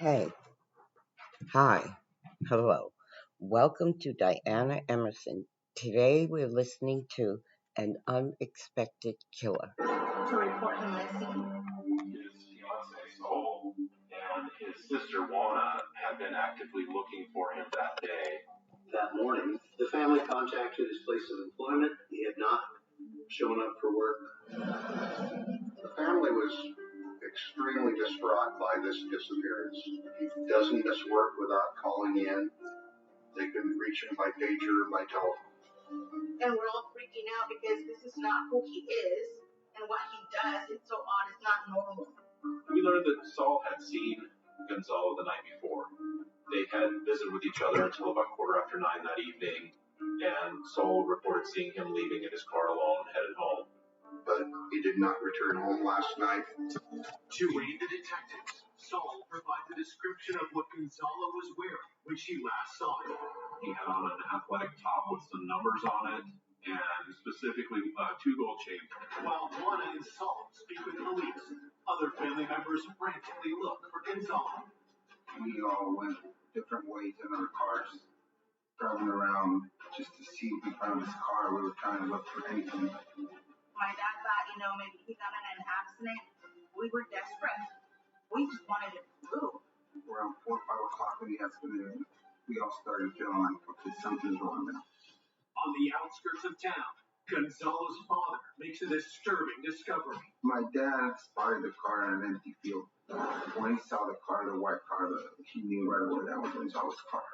Hey, hi, hello. Welcome to Diana Emerson. Today we're listening to An Unexpected Killer. To report him missing. His fiancee Sol and his sister Juana had been actively looking for him that day. That morning, the family contacted his place of employment. He had not shown up for work. The family was extremely distraught by this disappearance. He doesn't miss work without calling in. They couldn't reach him by pager or by telephone. And we're all freaking out because this is not who he is, and what he does, it's so odd, it's not normal. We learned that Saul had seen Gonzalo the night before. They had visited with each other until about 9:15 that evening, and Saul reported seeing him leaving in his car alone, headed home. But he did not return home last night. To aid the detectives, Saul provides a description of what Gonzalo was wearing when she last saw him. He had on an athletic top with some numbers on it, and specifically two gold chains. While Juana and Saul speak with police, other family members frantically look for Gonzalo. We all went different ways in our cars, driving around just to see if we found his car. We were trying to look for anything. My dad thought, maybe he got in an accident. We were desperate. We just wanted to prove. Around 4 or 5 o'clock in the afternoon, we all started feeling like, okay, something's wrong now. On the outskirts of town, Gonzalo's father makes a disturbing discovery. My dad spotted the car in an empty field. When he saw the car, the white car, he knew right away that was Gonzalo's car.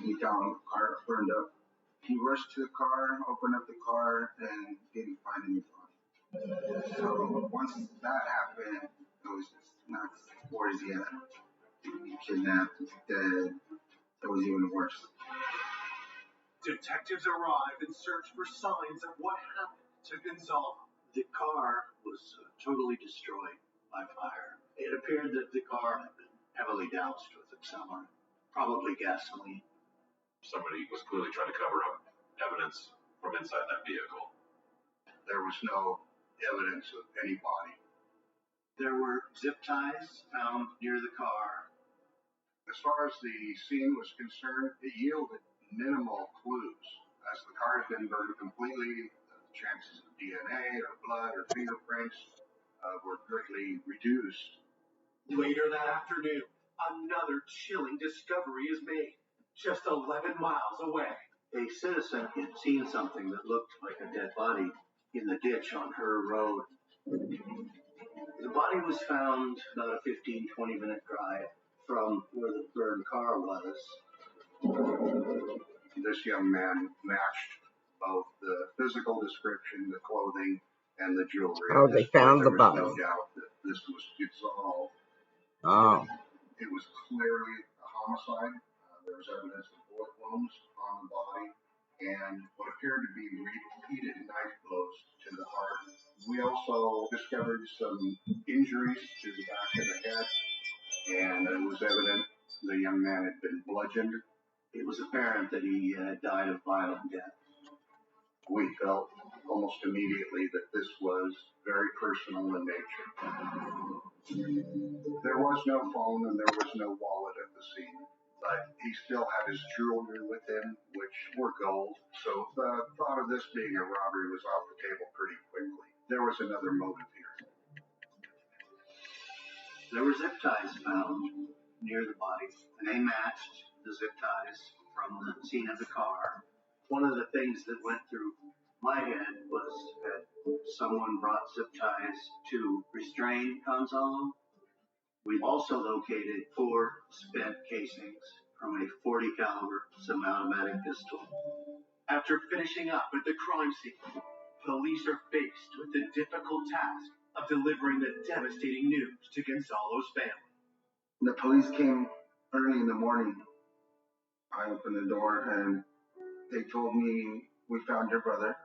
He found the car burned up. He rushed to the car, opened up the car, and didn't find any body. So once that happened, it was just nuts. Where is he at? He kidnapped, he's dead. It was even worse. Detectives arrive and search for signs of what happened to Gonzalo. The car was totally destroyed by fire. It appeared that the car had been heavily doused with someone, probably gasoline. Somebody was clearly trying to cover up evidence from inside that vehicle. There was no evidence of any body. There were zip ties found near the car. As far as the scene was concerned, it yielded minimal clues. As the car had been burned completely, the chances of DNA or blood or fingerprints were greatly reduced. Later that afternoon, another chilling discovery is made, just 11 miles away. A citizen had seen something that looked like a dead body in the ditch on her road. The body was found about a 15-20 minute drive from where the burned car was. This young man matched both the physical description, the clothing, and the jewelry. Oh, they found the body. There was no doubt that this was Gonzalo. Oh. It was clearly a homicide. There was evidence of bullet wounds on the body and what appeared to be repeated knife blows to the heart. We also discovered some injuries to the back of the head, and it was evident the young man had been bludgeoned. It was apparent that he had died of violent death. We felt almost immediately that this was very personal in nature. There was no phone and there was no wallet at the scene, but he still had his jewelry with him, which were gold. So the thought of this being a robbery was off the table pretty quickly. There was another motive here. There were zip ties found near the body, and they matched the zip ties from the scene of the car. One of the things that went through my head was that someone brought zip ties to restrain Gonzalo. We've also located 4 spent casings from a .40 caliber semi-automatic pistol. After finishing up at the crime scene, police are faced with the difficult task of delivering the devastating news to Gonzalo's family. The police came early in the morning. I opened the door and they told me, we found your brother,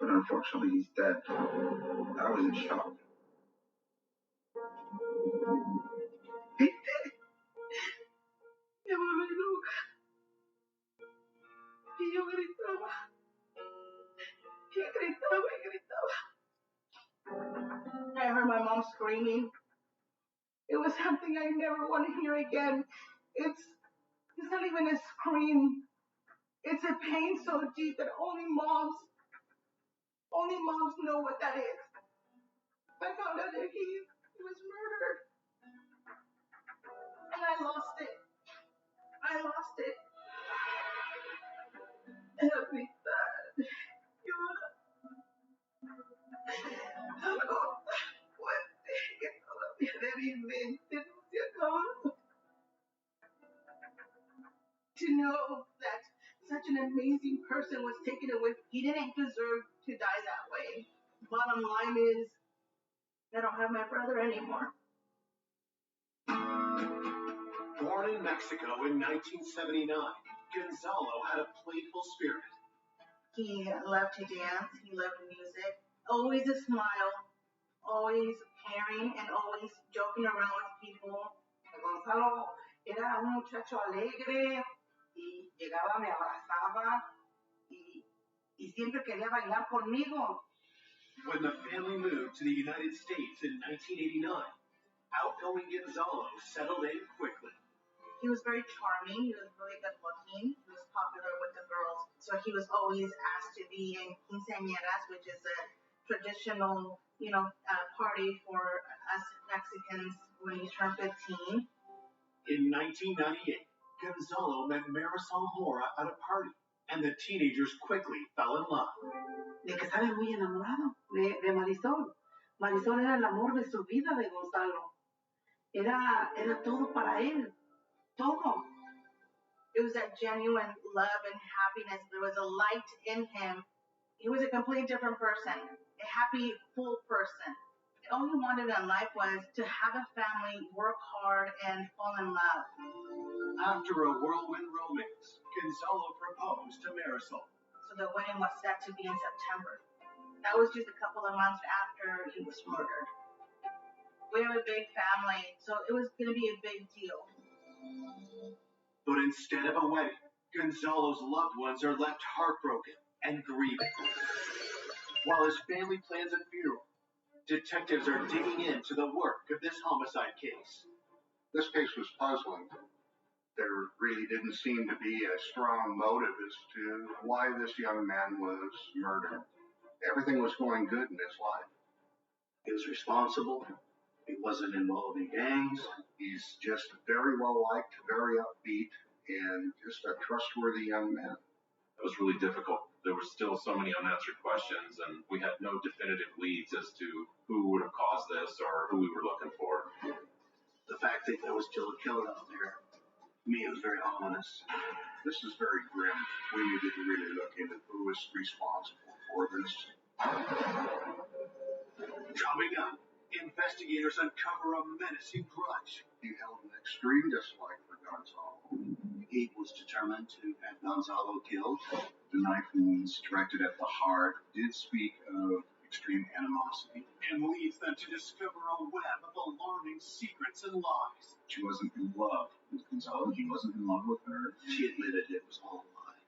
but unfortunately he's dead. I was in shock. Me volví loca. Y yo gritaba. Y gritaba y gritaba. I heard my mom screaming. It was something I never want to hear again. It's not even a scream. It's a pain so deep that only moms know what that is. I found out that he was murdered. And I lost it. And I think that to know that such an amazing person was taken away. He didn't deserve to die that way. Bottom line is, I don't have my brother anymore. Born in Mexico in 1979, Gonzalo had a playful spirit. He loved to dance. He loved music. Always a smile. Always caring and always joking around with people. Gonzalo era un muchacho alegre y llegaba, me abrazaba y siempre quería bailar conmigo. When the family moved to the United States in 1989, outgoing Gonzalo settled in quickly. He was very charming. He was really good looking. He was popular with the girls. So he was always asked to be in quinceañeras, which is a traditional, party for us Mexicans when you turn 15. In 1998, Gonzalo met Marisol Mora at a party, and the teenagers quickly fell in love. De que estaba muy enamorado de Marisol. Marisol era el amor de su vida de Gonzalo. Era todo para él. Todo. It was that genuine love and happiness. There was a light in him. He was a completely different person, a happy, full person. All he wanted in life was to have a family, work hard, and fall in love. After a whirlwind romance, Gonzalo proposed to Marisol. So the wedding was set to be in September. That was just a couple of months after he was murdered. We have a big family, so it was going to be a big deal. But instead of a wedding, Gonzalo's loved ones are left heartbroken and grieving. While his family plans a funeral, detectives are digging into the work of this homicide case. This case was puzzling. There really didn't seem to be a strong motive as to why this young man was murdered. Everything was going good in his life. He was responsible. He wasn't involved in gangs. He's just very well liked, very upbeat, and just a trustworthy young man. It was really difficult. There were still so many unanswered questions, and we had no definitive leads as to who would have caused this or who we were looking for. The fact that there was still a killer out there, to me, it was very ominous. This is very grim. We needed to really look into who was responsible for this. Coming up, investigators uncover a menacing grudge. He held an extreme dislike for Gonzalo. He was determined to have Gonzalo killed. The knife wounds directed at the heart did speak of extreme animosity. And leads them to discover a web of alarming secrets and lies. She wasn't in love with Gonzalo. He wasn't in love with her. She admitted it was all a lie.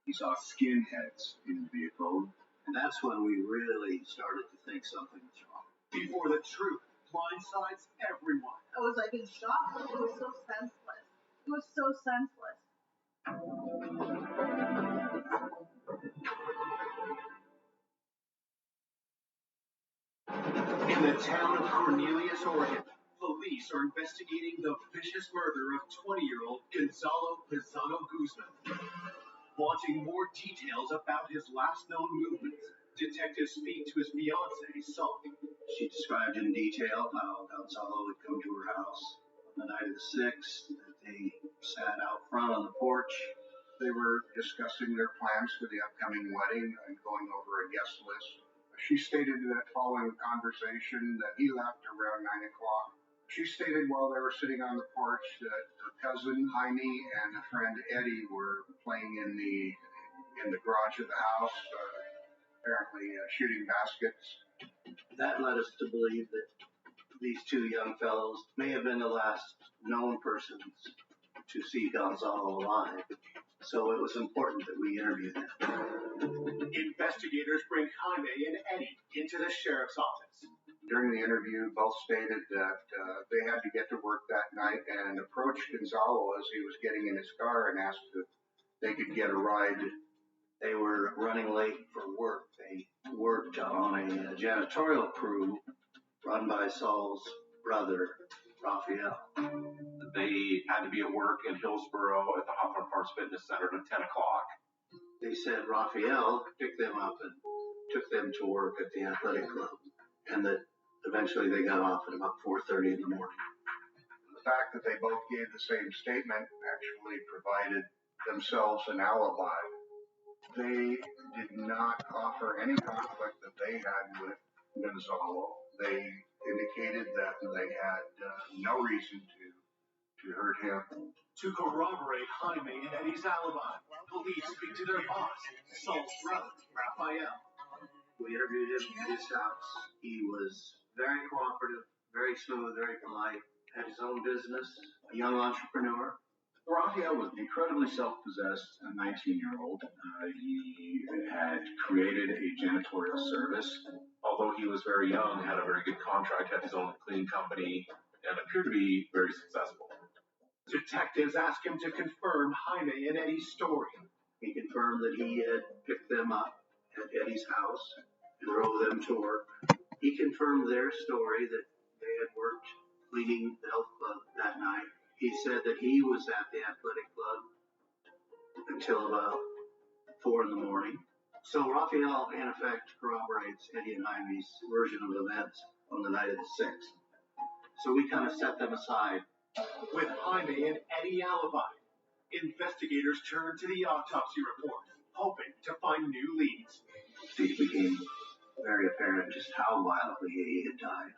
He saw skinheads in the vehicle. And that's when we really started to think something was wrong. Before the truth blindsides everyone. I was like in shock. It was so senseless. It was so senseless. In the town of Cornelius, Oregon, police are investigating the vicious murder of 20-year-old Gonzalo Pizano Guzman. Wanting more details about his last known movements, detectives speak to his fiancée, Sully. She described in detail how Gonzalo would come to her house on the night of the 6th, that they sat out front on the porch. They were discussing their plans for the upcoming wedding and going over a guest list. She stated that following the conversation that he left around 9 o'clock. She stated while they were sitting on the porch that her cousin Jaime and a friend Eddie were playing in the garage of the house, apparently shooting baskets. That led us to believe that these two young fellows may have been the last known persons to see Gonzalo alive. So it was important that we interview them. Investigators bring Jaime and Eddie into the sheriff's office. During the interview, both stated that they had to get to work that night and approached Gonzalo as he was getting in his car and asked if they could get a ride. They were running late for work. They worked on a janitorial crew run by Saul's brother, Raphael. They had to be at work in Hillsboro at the Hawthorne Farms Fitness Center at 10 o'clock. They said Raphael picked them up and took them to work at the athletic club, and that eventually they got off at about 4:30 in the morning. The fact that they both gave the same statement actually provided themselves an alibi. They did not offer any conflict that they had with Gonzalo. They indicated that they had no reason to hurt him. To corroborate Jaime and Eddie's alibi, police speak to their boss, Saul's brother, Raphael. We interviewed him at his house. He was very cooperative, very smooth, very polite, had his own business, a young entrepreneur. Raphael was incredibly self-possessed, a 19-year-old. He had created a janitorial service. Although he was very young, had a very good contract, had his own cleaning company, and appeared to be very successful. Detectives ask him to confirm Jaime and Eddie's story. He confirmed that he had picked them up at Eddie's house and drove them to work. He confirmed their story that they had worked cleaning the health club that night. He said that he was at the athletic club until about 4 in the morning. So Raphael, in effect, corroborates Eddie and Jaime's version of events on the night of the 6th. So we kind of set them aside. With Jaime and Eddie alibi, investigators turn to the autopsy report, hoping to find new leads. It became very apparent just how violently he had died.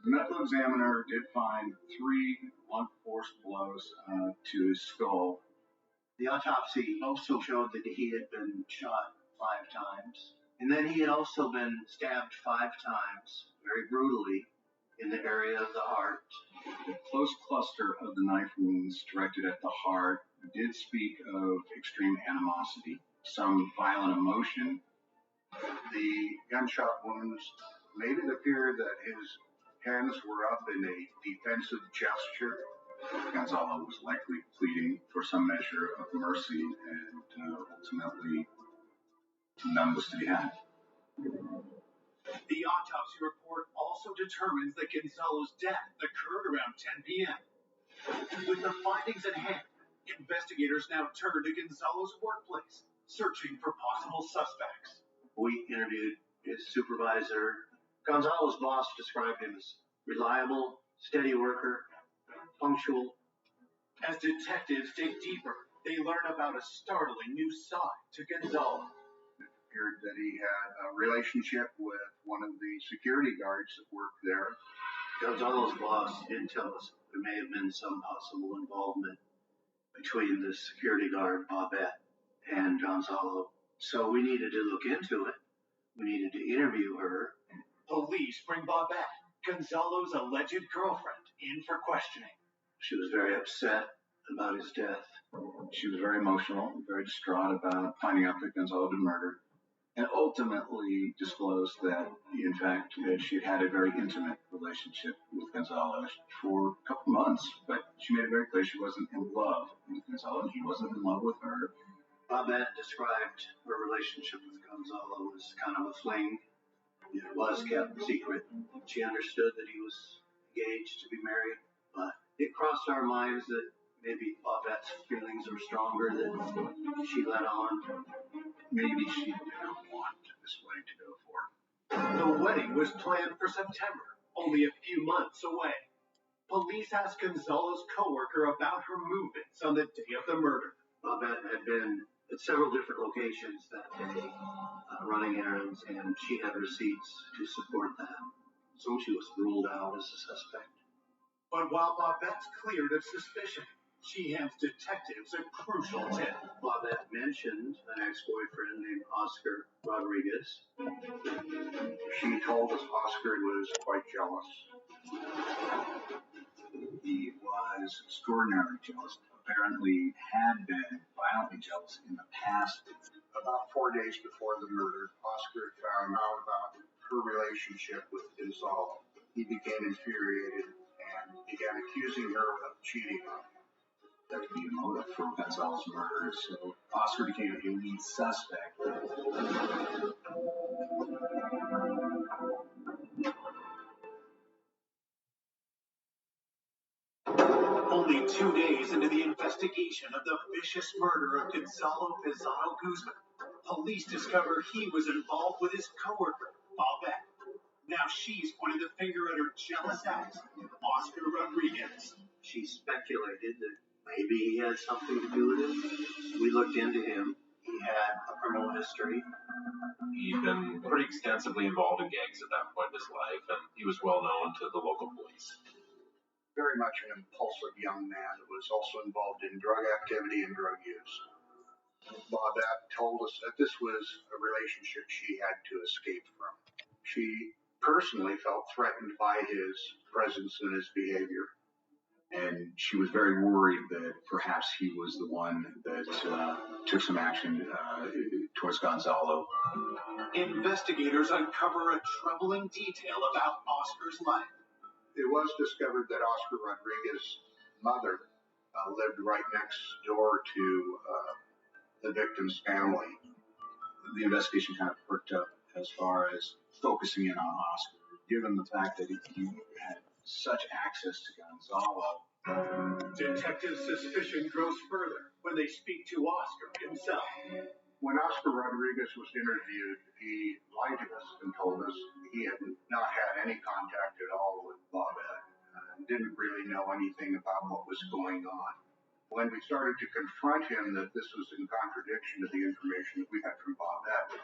The medical examiner did find 3 blunt force blows to his skull. The autopsy also showed that he had been shot 5 times, and then he had also been stabbed 5 times, very brutally, in the area of the heart. The close cluster of the knife wounds directed at the heart did speak of extreme animosity, some violent emotion. The gunshot wounds made it appear that his hands were up in a defensive gesture. Gonzalo was likely pleading for some measure of mercy, and ultimately none was to be had. The autopsy report also determines that Gonzalo's death occurred around 10 p.m. With the findings at hand, investigators now turn to Gonzalo's workplace, searching for possible suspects. We interviewed his supervisor. Gonzalo's boss described him as reliable, steady worker, punctual. As detectives dig deeper, they learn about a startling new side to Gonzalo. It appeared that he had a relationship with one of the security guards that worked there. Gonzalo's boss did tell us there may have been some possible involvement between the security guard, Bobette, and Gonzalo. So we needed to look into it. We needed to interview her. Police bring Bobette, Gonzalo's alleged girlfriend, in for questioning. She was very upset about his death. She was very emotional, very distraught about finding out that Gonzalo had been murdered, and ultimately disclosed that, in fact, she had had a very intimate relationship with Gonzalo for a couple months, but she made it very clear she wasn't in love with Gonzalo, and he wasn't in love with her. Bobette described her relationship with Gonzalo as kind of a fling. It was kept secret. She understood that he was engaged to be married, but it crossed our minds that maybe Bobette's feelings were stronger than she let on. Maybe she didn't want this wedding to go forward. The wedding was planned for September, only a few months away. Police asked Gonzalo's coworker about her movements on the day of the murder. Bobette had been at several different locations that day, running errands, and she had receipts to support that. So she was ruled out as a suspect. But while Bobette's cleared of suspicion, she hands detectives a crucial tip. Bobette mentioned an ex-boyfriend named Oscar Rodriguez. She told us Oscar was quite jealous. He was extraordinarily jealous, apparently had been violently jealous in the past. About 4 days before the murder, Oscar found out about her relationship with Gonzalo. He became infuriated and began accusing her of cheating on him. That could be a motive for Gonzalo's murder, so Oscar became a lead suspect. Only 2 days into the investigation of the vicious murder of Gonzalo Pizano Guzman, police discover he was involved with his coworker, Bobette. Now she's pointing the finger at her jealous ex, Oscar Rodriguez. She speculated that maybe he had something to do with it. We looked into him. He had a criminal history. He'd been pretty extensively involved in gangs at that point in his life, and he was well known to the local police. Very much an impulsive young man who was also involved in drug activity and drug use. Bobette told us that this was a relationship she had to escape from. She personally felt threatened by his presence and his behavior. And she was very worried that perhaps he was the one that took some action towards Gonzalo. Investigators uncover a troubling detail about Oscar's life. It was discovered that Oscar Rodriguez's mother lived right next door to the victim's family. The investigation kind of perked up as far as focusing in on Oscar, given the fact that he had such access to Gonzalo. Detective suspicion grows further when they speak to Oscar himself. When Oscar Rodriguez was interviewed, he lied to us and told us he had not had any contact at all with Bobette and didn't really know anything about what was going on. When we started to confront him that this was in contradiction to the information that we had from Bobette,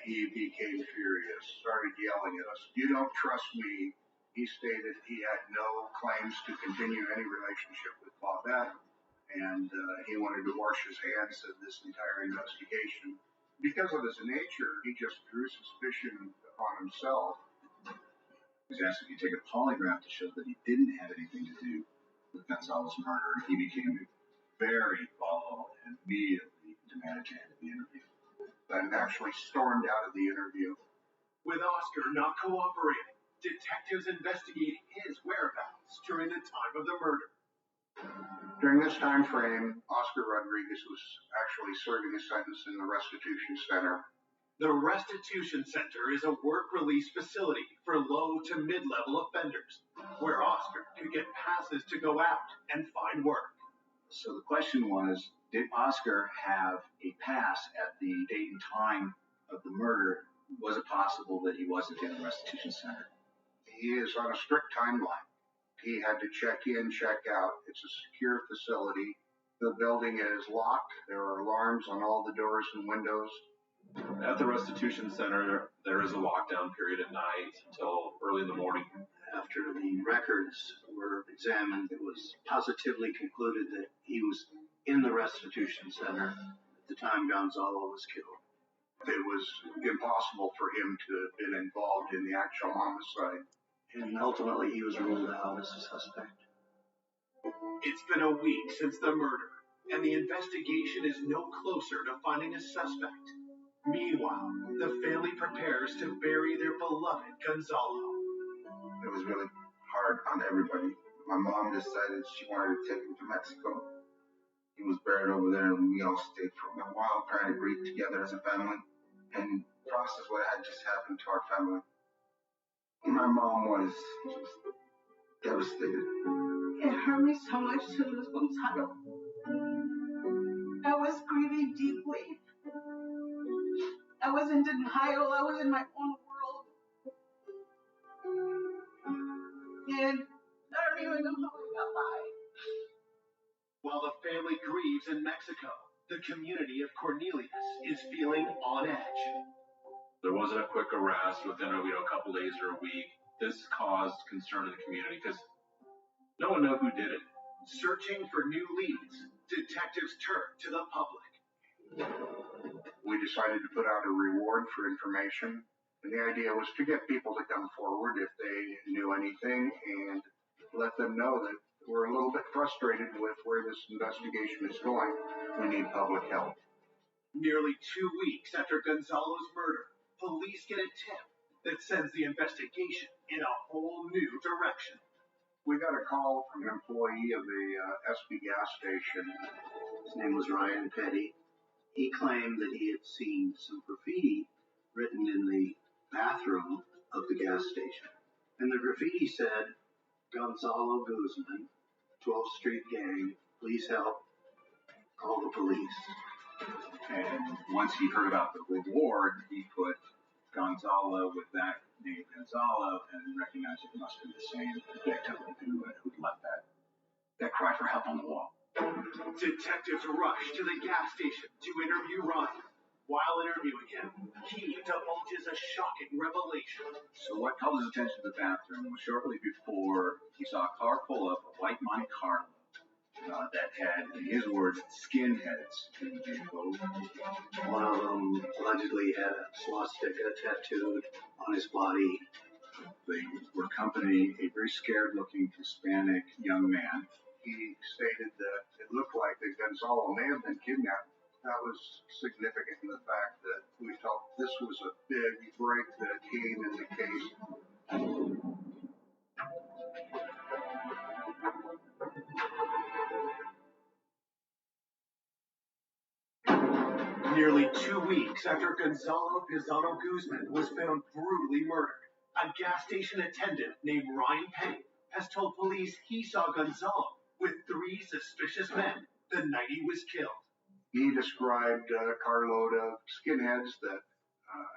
he became furious, started yelling at us. "You don't trust me." He stated he had no claims to continue any relationship with Bobette, and he wanted to wash his hands of this entire investigation. Because of his nature, he just drew suspicion upon himself. He was asked if he'd take a polygraph to show that he didn't have anything to do with Gonzalo's murder. He became very volatile and immediately demanded to end the interview. And actually stormed out of the interview. With Oscar not cooperating, detectives investigate his whereabouts during the time of the murder. During this time frame, Oscar Rodriguez was actually serving a sentence in the restitution center. The restitution center is a work release facility for low to mid-level offenders, where Oscar could get passes to go out and find work. So the question was, did Oscar have a pass at the date and time of the murder? Was it possible that he wasn't in the restitution center? He is on a strict timeline. He had to check in, check out. It's a secure facility. The building is locked. There are alarms on all the doors and windows. At the restitution center, there is a lockdown period at night until early in the morning. After the records were examined, it was positively concluded that he was in the restitution center at the time Gonzalo was killed. It was impossible for him to have been involved in the actual homicide. And ultimately, he was ruled out as a suspect. It's been a week since the murder, and the investigation is no closer to finding a suspect. Meanwhile, the family prepares to bury their beloved Gonzalo. It was really hard on everybody. My mom decided she wanted to take him to Mexico. He was buried over there, and we all stayed for a while trying to grieve together as a family and process what had just happened to our family. My mom was just devastated. It hurt me so much to lose Gonzalo. I was grieving deeply. I was in denial. I was in my own world. And I don't even know how I got by. While the family grieves in Mexico, the community of Cornelius is feeling on edge. There wasn't a quick arrest within a couple days or a week. This caused concern in the community because no one knew who did it. Searching for new leads, detectives turn to the public. We decided to put out a reward for information. And the idea was to get people to come forward if they knew anything and let them know that we're a little bit frustrated with where this investigation is going. We need public help. Nearly 2 weeks after Gonzalo's murder, police get a tip that sends the investigation in a whole new direction. We got a call from an employee of the SB gas station. His name was Ryan Petty. He claimed that he had seen some graffiti written in the bathroom of the gas station. And the graffiti said, Gonzalo Guzman, 12th Street Gang, please help, call the police. And once he heard about the reward, he put Gonzalo with that name Gonzalo and recognized it must be the same victim who left that cry for help on the wall. Detectives rush to the gas station to interview Ryan. While interviewing him, he divulges a shocking revelation. So what called his attention to the bathroom was shortly before he saw a car pull up, a white Monte Carlo, that had, in his words, skinheads in the vehicle. One of them allegedly had a swastika tattooed on his body. They were accompanying a very scared-looking Hispanic young man. He stated that it looked like that Gonzalo may have been kidnapped. That was significant in the fact that we felt this was a big break that came in the case. Nearly 2 weeks after Gonzalo Pizano Guzman was found brutally murdered, a gas station attendant named Ryan Petty has told police he saw Gonzalo with 3 suspicious men the night he was killed. He described a carload of skinheads that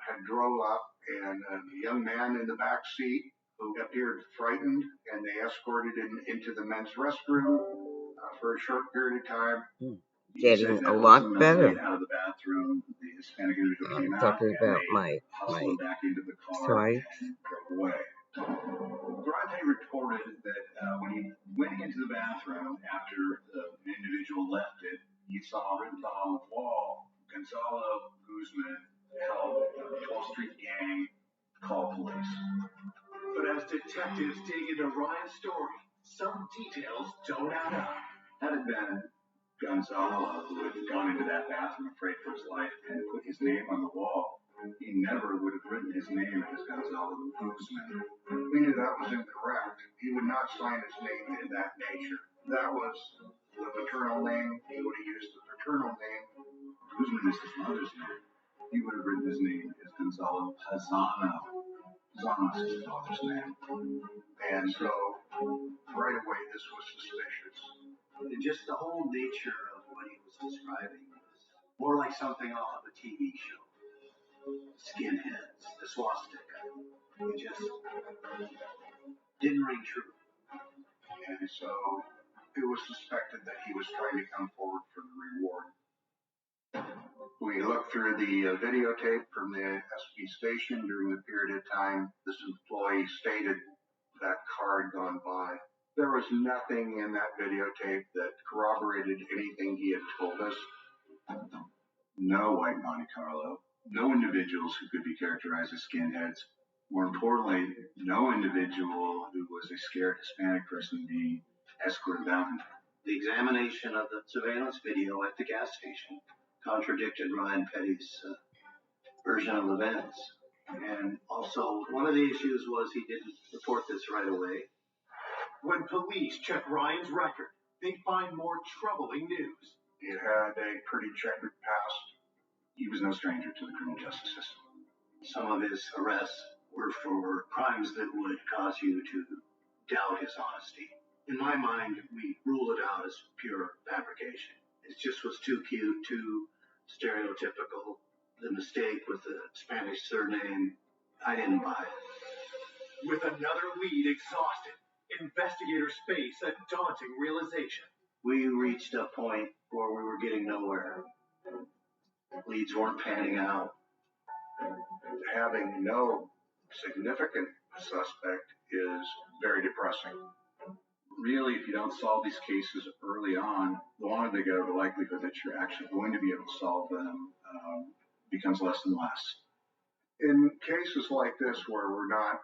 had drove up and a young man in the back seat who appeared frightened, and they escorted him into the men's restroom for a short period of time. Getting a lot better. Out of the bathroom, the Hispanic individual came out, talking about my back into the car sorry. and drove away. Ryan Petty reported that when he went into the bathroom after the individual left it, he saw written on the wall, Gonzalo Guzman help 12th Street Gang, call police. But as detectives dig into Ryan's story, some details don't add up. Had it been Gonzalo who had gone into that bathroom afraid for his life and put his name on the wall, he never would have written his name as Gonzalo Guzman. We knew that was incorrect. He would not sign his name in that nature. That was the maternal name. He would have used the paternal name. Guzman is his mother's name. He would have written his name as Gonzalo Pizano. Pizano is his father's name. And so, right away, this was suspicious. And just the whole nature of what he was describing was more like something off of a TV show. Skinheads, the swastika. It just didn't ring true. And so it was suspected that he was trying to come forward for the reward. We looked through the videotape from the SB station during the period of time this employee stated that car had gone by. There was nothing in that videotape that corroborated anything he had told us. No white Monte Carlo, no individuals who could be characterized as skinheads. More importantly, no individual who was a scared Hispanic person being escorted down. The examination of the surveillance video at the gas station contradicted Ryan Petty's version of events. And also, one of the issues was he didn't report this right away. When police check Ryan's record, they find more troubling news. He had a pretty checkered past. He was no stranger to the criminal justice system. Some of his arrests were for crimes that would cause you to doubt his honesty. In my mind, we ruled it out as pure fabrication. It just was too cute, too stereotypical. The mistake with the Spanish surname, I didn't buy it. With another lead exhausted, investigators face a daunting realization. We reached a point where we were getting nowhere. Leads weren't panning out. Having no significant suspect is very depressing. Really, if you don't solve these cases early on, the longer they go, the likelihood that you're actually going to be able to solve them becomes less and less. In cases like this where we're not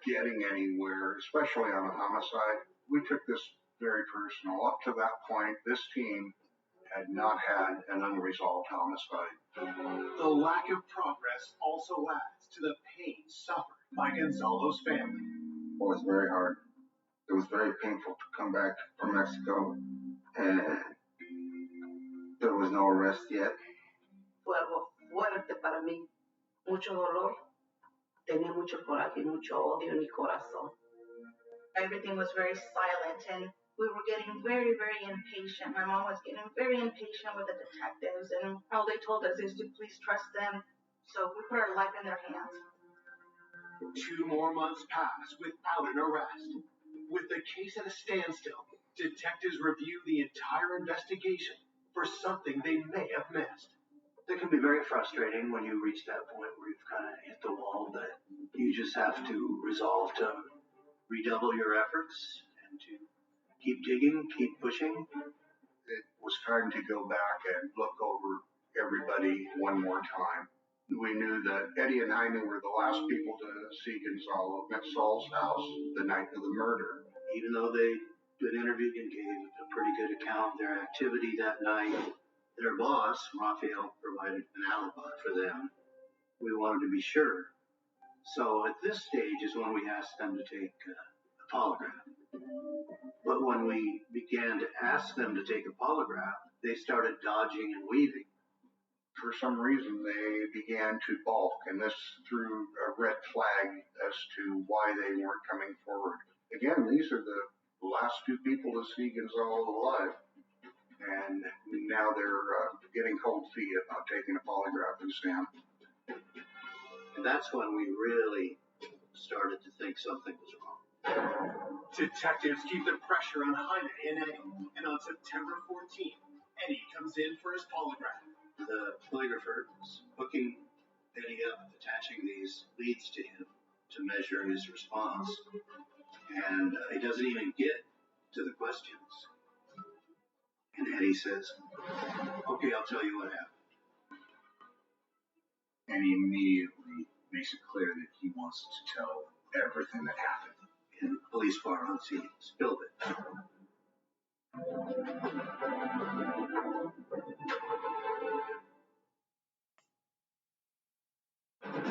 getting anywhere, especially on a homicide, we took this very personal. Up to that point, this team had not had an unresolved homicide. The lack of progress also adds to the pain suffered by Gonzalo's family. Well, it was very hard. It was very painful to come back from Mexico and there was no arrest yet. Fue algo fuerte para mí, mucho dolor. Tenía mucho coraje y mucho odio en mi corazón. Everything was very silent, and we were getting very, very impatient. My mom was getting very impatient with the detectives, and all they told us is to please trust them. So we put our life in their hands. 2 more months passed without an arrest. With the case at a standstill, detectives review the entire investigation for something they may have missed. It can be very frustrating when you reach that point where you've kind of hit the wall, that you just have to resolve to redouble your efforts and to keep digging, keep pushing. It was time to go back and look over everybody one more time. We knew that Eddie and Jaime were the last people to see Gonzalo at Saul's house the night of the murder. Even though they'd been interviewed and gave a pretty good account of their activity that night, their boss, Raphael, provided an alibi for them. We wanted to be sure. So at this stage is when we asked them to take a polygraph. But when we began to ask them to take a polygraph, they started dodging and weaving. For some reason, they began to balk, and this threw a red flag as to why they weren't coming forward. Again, these are the last 2 people to see Gonzalo alive, and now they're getting cold feet about taking a polygraph exam. And that's when we really started to think something was wrong. Detectives keep the pressure on Jaime and Eddie, and on September 14th, Eddie comes in for his polygraph. The polygrapher is hooking Eddie up, attaching these leads to him to measure his response, and he doesn't even get to the questions. And Eddie says, "Okay, I'll tell you what happened." And he immediately makes it clear that he wants to tell everything that happened. In police parlance, he spilled it.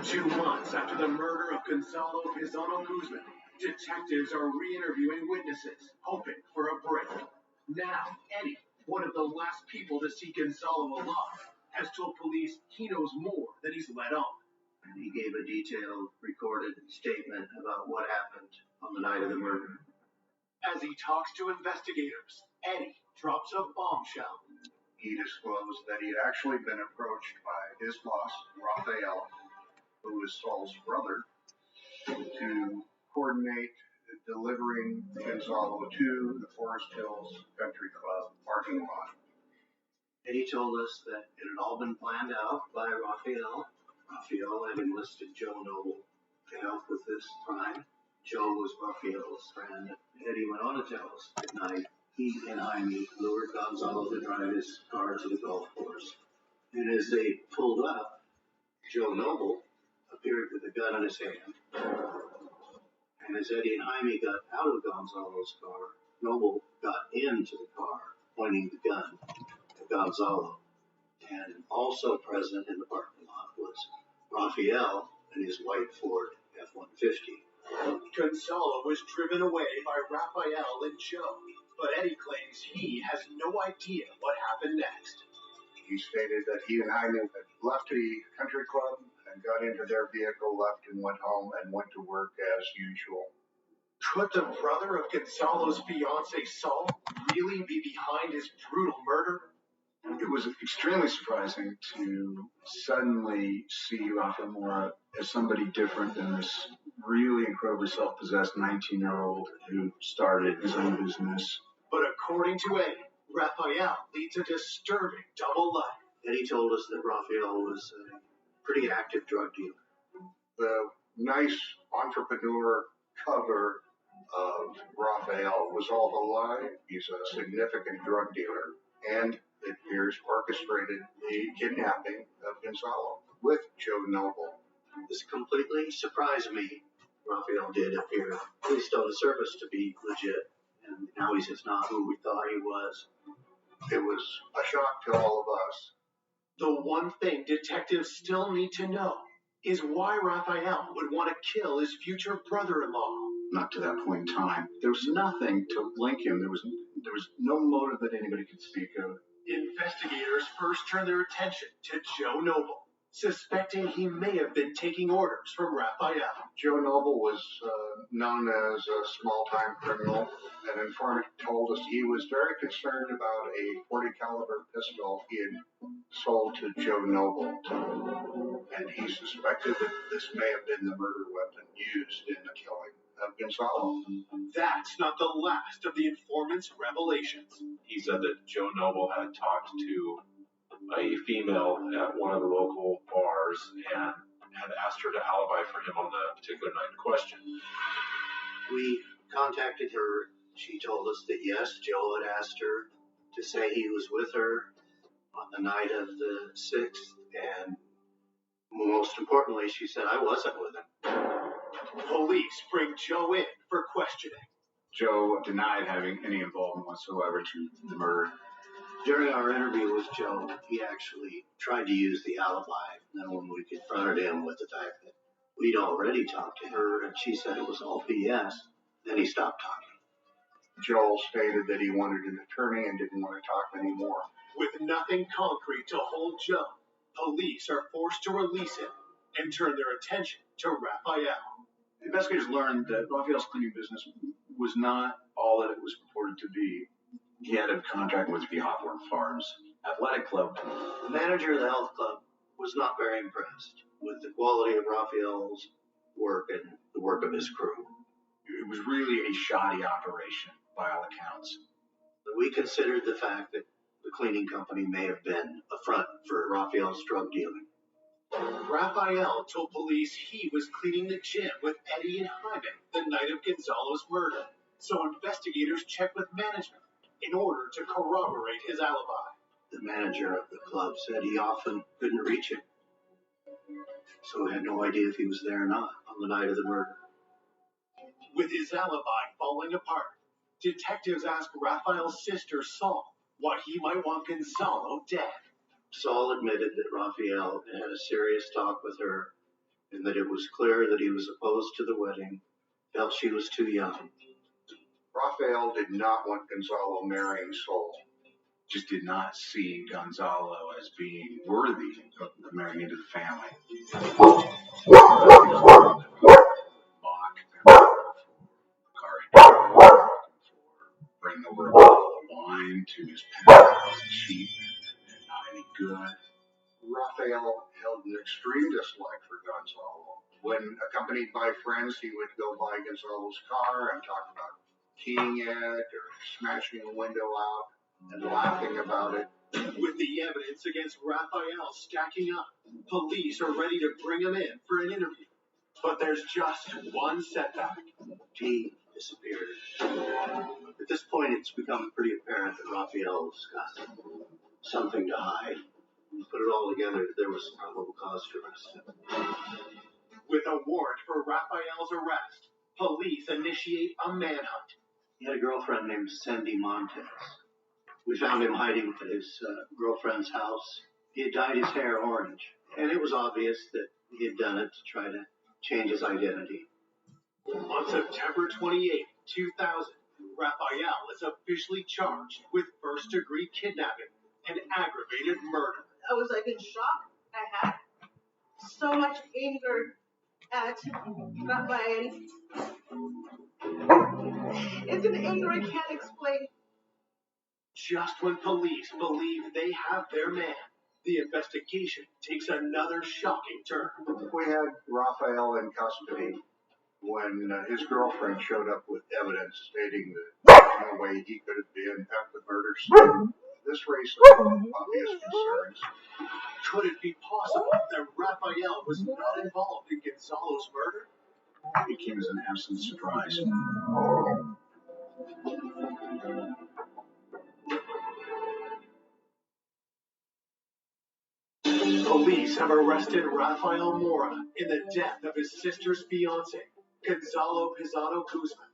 2 months after the murder of Gonzalo Pizano Guzman, detectives are re-interviewing witnesses, hoping for a break. Now, Eddie, one of the last people to see Gonzalo alive, has told police he knows more than he's let on. And he gave a detailed, recorded statement about what happened on the night of the murder. As he talks to investigators, Eddie drops a bombshell. He disclosed that he had actually been approached by his boss, Raphael, who is Saul's brother, to coordinate delivering Gonzalo to the Forest Hills Country Club parking lot. And he told us that it had all been planned out by Raphael. Raphael had enlisted Joe Noble to help with this crime. Joe was Raphael's friend. Eddie went on to tell us at night he and Jaime lured Gonzalo to drive his car to the golf course. And as they pulled up, Joe Noble appeared with a gun in his hand. And as Eddie and Jaime got out of Gonzalo's car, Noble got into the car, pointing the gun at Gonzalo. And also present in the parking lot was Raphael and his white Ford F-150. Gonzalo was driven away by Raphael and Joe, but Eddie claims he has no idea what happened next. He stated that he and Jaime had left the country club and got into their vehicle, left and went home and went to work as usual. Could the brother of Gonzalo's fiancée, Saul, really be behind his brutal murder? It was extremely surprising to suddenly see Rafa Mora as somebody different than this really incredibly self-possessed 19-year-old who started his own business. But according to Eddie, Raphael leads a disturbing double life. Eddie told us that Raphael was a pretty active drug dealer. The nice entrepreneur cover of Raphael was all a lie. He's a significant drug dealer, and it appears orchestrated the kidnapping of Gonzalo with Joe Noble. This completely surprised me. Raphael did appear, at least on the surface, to be legit, and now he's just not who we thought he was. It was a shock to all of us. The one thing detectives still need to know is why Raphael would want to kill his future brother-in-law. Not to that point in time. There was nothing to link him. There was no motive that anybody could speak of. Investigators first turned their attention to Joe Noble, suspecting he may have been taking orders from Raphael. Joe Noble was known as a small-time criminal. An informant told us he was very concerned about a .40 caliber pistol he had sold to Joe Noble, and he suspected that this may have been the murder weapon used in the killing of Gonzalo. That's not the last of the informant's revelations. He said that Joe Noble had talked to a female at one of the local bars and had asked her to alibi for him on the particular night in question. We contacted her. She told us that yes, Joe had asked her to say he was with her on the night of the 6th, and most importantly, she said I wasn't with him. Police bring Joe in for questioning. Joe denied having any involvement whatsoever to the murder. During our interview with Joe, he actually tried to use the alibi. And then when we confronted him with the fact that we'd already talked to her and she said it was all BS, then he stopped talking. Joel stated that he wanted an attorney and didn't want to talk anymore. With nothing concrete to hold Joe, police are forced to release him and turn their attention to Raphael. Investigators learned that Raphael's cleaning business was not all that it was purported to be. He had a contract with the Hawthorne Farms Athletic Club. The manager of the health club was not very impressed with the quality of Raphael's work and the work of his crew. It was really a shoddy operation, by all accounts. We considered the fact that the cleaning company may have been a front for Raphael's drug dealing. Raphael told police he was cleaning the gym with Eddie and Jaime the night of Gonzalo's murder, so investigators checked with management in order to corroborate his alibi. The manager of the club said he often couldn't reach him, so we had no idea if he was there or not on the night of the murder. With his alibi falling apart, detectives asked Raphael's sister, Saul, why he might want Gonzalo dead. Saul admitted that Raphael had a serious talk with her and that it was clear that he was opposed to the wedding, felt she was too young. Raphael did not want Gonzalo marrying Saul. Just did not see Gonzalo as being worthy of marrying into the family. Mock bring over a bottle of wine to his penthouse, cheap and not any good. Raphael held an extreme dislike for Gonzalo. When accompanied by friends, he would go by Gonzalo's car and talk about keying it or smashing a window out and laughing about it. With the evidence against Raphael stacking up, police are ready to bring him in for an interview. But there's just one setback. He disappeared. At this point, it's become pretty apparent that Raphael's got something to hide. When you put it all together, there was probable cause to arrest him. With a warrant for Raphael's arrest, police initiate a manhunt. He had a girlfriend named Sandy Montez. We found him hiding at his girlfriend's house. He had dyed his hair orange, and it was obvious that he had done it to try to change his identity. On September 28, 2000, Raphael is officially charged with first-degree kidnapping and aggravated murder. I was like in shock. I had so much anger at Raphael. It's an anger I can't explain. Just when police believe they have their man, the investigation takes another shocking turn. We had Raphael in custody when his girlfriend showed up with evidence stating that there's no way he could have been at the murder scene. This raised some obvious concerns. Could it be possible that Raphael was not involved in Gonzalo's murder? It came as an absolute surprise. Police have arrested Rafael Mora in the death of his sister's fiancé, Gonzalo Pizarro Guzman.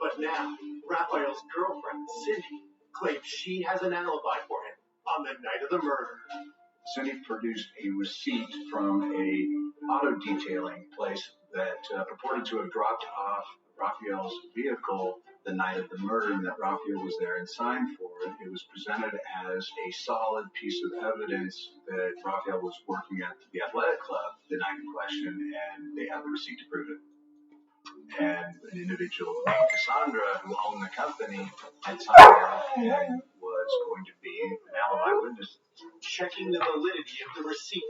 But now, Rafael's girlfriend, Cindy, claims she has an alibi for him on the night of the murder. Cindy produced a receipt from a auto detailing place that purported to have dropped off Raphael's vehicle the night of the murder, and that Raphael was there and signed for it. It was presented as a solid piece of evidence that Raphael was working at the athletic club the night in question, and they had the receipt to prove it. And an individual named Cassandra, who owned the company, had signed off and was going to be an alibi witness. Checking the validity of the receipt,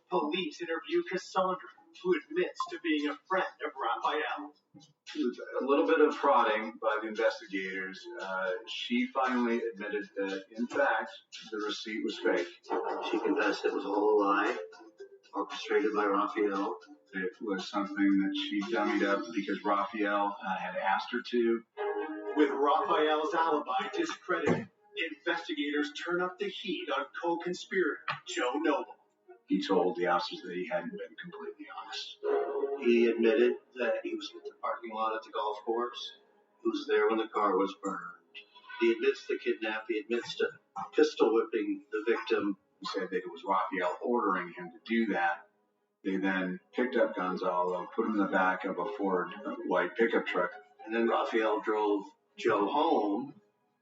police interview Cassandra, who admits to being a friend of Raphael. With a little bit of prodding by the investigators, she finally admitted that, in fact, the receipt was fake. She confessed it was all a lie, orchestrated by Raphael. It was something that she dummied up because Raphael had asked her to. With Raphael's alibi discredited, investigators turn up the heat on co-conspirator Joe Noble. He told the officers that he hadn't been completely honest. He admitted that he was in the parking lot at the golf course. He was there when the car was burned. He admits to kidnap. He admits to pistol whipping the victim. He said that it was Raphael ordering him to do that. They then picked up Gonzalo, put him in the back of a Ford white pickup truck. And then Raphael drove Joe home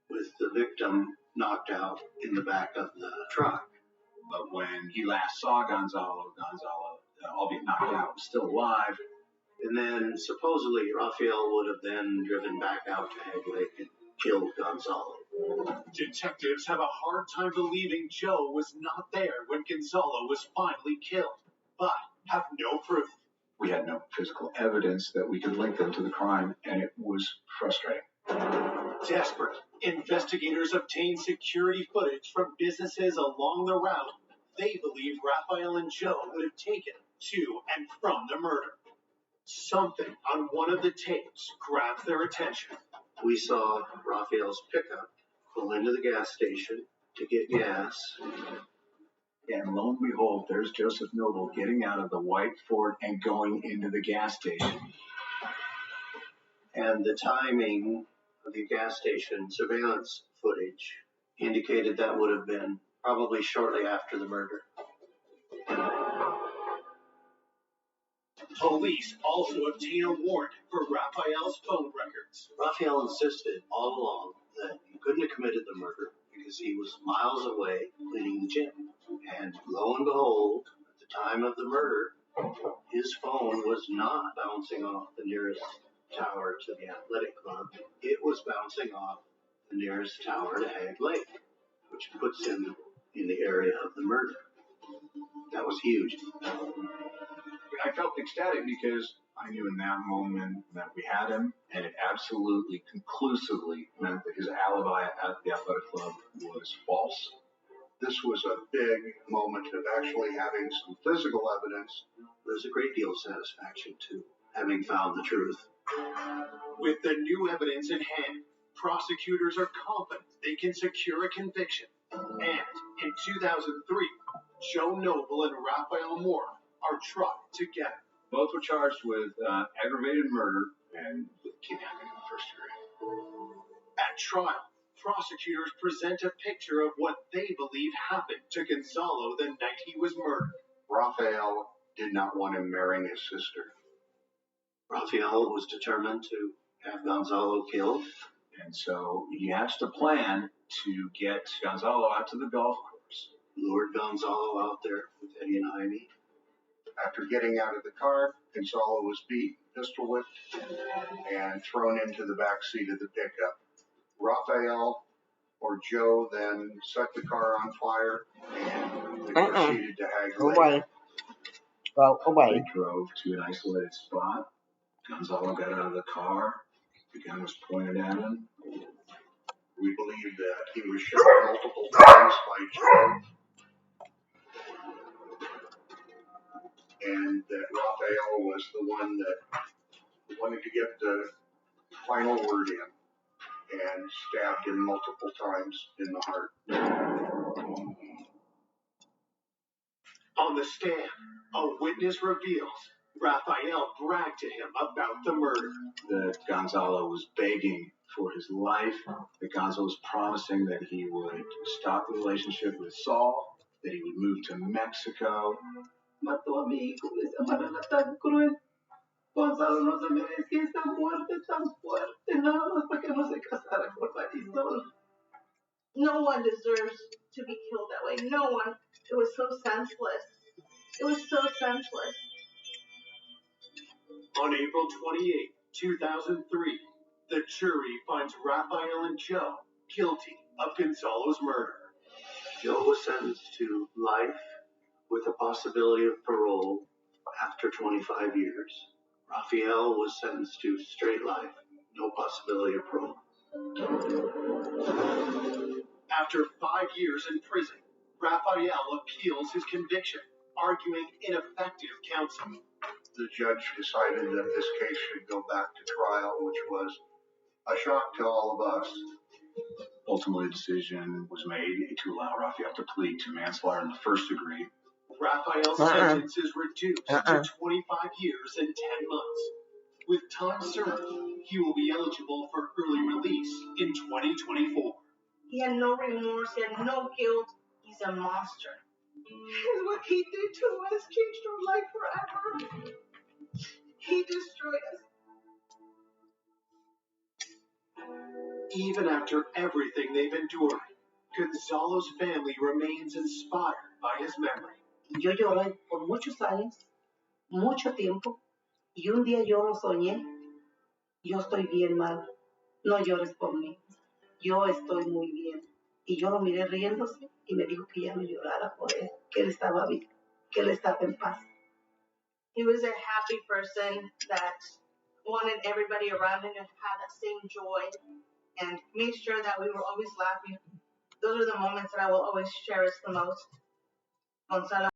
with the victim knocked out in the back of the truck. But when he last saw Gonzalo, albeit knocked out, was still alive. And then supposedly Raphael would have then driven back out to Hag Lake and killed Gonzalo. Detectives have a hard time believing Joe was not there when Gonzalo was finally killed, but have no proof. We had no physical evidence that we could link them to the crime, and it was frustrating. Desperate, investigators obtained security footage from businesses along the route they believed Raphael and Joe would have taken to and from the murder. Something on one of the tapes grabs their attention. We saw Raphael's pickup pull into the gas station to get gas. And lo and behold, there's Joseph Noble getting out of the white Ford and going into the gas station. And the timing of the gas station surveillance footage indicated that would have been probably shortly after the murder. Police also obtain a warrant for Raphael's phone records. Raphael insisted all along that he couldn't have committed the murder because he was miles away cleaning the gym. And lo and behold, at the time of the murder, his phone was not bouncing off the nearest tower to the athletic club. It was bouncing off the nearest tower to Hag Lake, which puts him in the area of the murder. That was huge. I felt ecstatic because I knew in that moment that we had him, and it absolutely conclusively meant that his alibi at the athletic club was false. This was a big moment of actually having some physical evidence. There's a great deal of satisfaction, too, having found the truth. With the new evidence in hand, prosecutors are confident they can secure a conviction. And in 2003, Joe Noble and Raphael Moore are tried together. Both were charged with aggravated murder and with kidnapping in the first degree. At trial, prosecutors present a picture of what they believe happened to Gonzalo the night he was murdered. Raphael did not want him marrying his sister. Raphael was determined to have Gonzalo killed. And so he hatched a plan to get Gonzalo out to the golf course. Lured Gonzalo out there with Eddie and Jaime. After getting out of the car, Gonzalo was beat, pistol whipped, and thrown into the back seat of the pickup. Raphael or Joe then set the car on fire and they proceeded to Hag Lake. Away. Go away. They drove to an isolated spot. Gonzalo got out of the car. The gun was pointed at him. We believe that he was shot multiple times by Joe, and that Raphael was the one that wanted to get the final word in and stabbed him multiple times in the heart. On the stand, a witness reveals Raphael bragged to him about the murder. That Gonzalo was begging for his life. That Gonzalo was promising that he would stop the relationship with Saul. that he would move to Mexico. Mató a mi hijo de esa manera tan cruel. Gonzalo no se merecía esa muerte tan fuerte, nada más para que no se casara con Marisol. No one deserves to be killed that way. No one. It was so senseless. It was so senseless. On April 28, 2003, the jury finds Rafael and Joe guilty of Gonzalo's murder. Joe was sentenced to life with a possibility of parole after 25 years. Rafael was sentenced to straight life, no possibility of parole. After 5 years in prison, Rafael appeals his conviction, arguing ineffective counsel. The judge decided that this case should go back to trial, which was a shock to all of us. Ultimately, a decision was made to allow Rafael to plead to manslaughter in the first degree. Rafael's sentence is reduced to 25 years and 10 months. With time served, he will be eligible for early release in 2024. He had no remorse. He had no guilt. He's a monster. And what he did to us changed our life forever. He destroyed us. Even after everything they've endured, Gonzalo's family remains inspired by his memory. Yo lloré por muchos años, mucho tiempo, y un día yo lo soñé. Yo estoy bien mal, no llores por mí. Yo estoy muy bien. Y yo lo miré riéndose y me dijo que ya no llorara por él, que él estaba bien, que él estaba en paz. He was a happy person that wanted everybody around him to have that same joy and made sure that we were always laughing. Those are the moments that I will always cherish the most. Gonzalo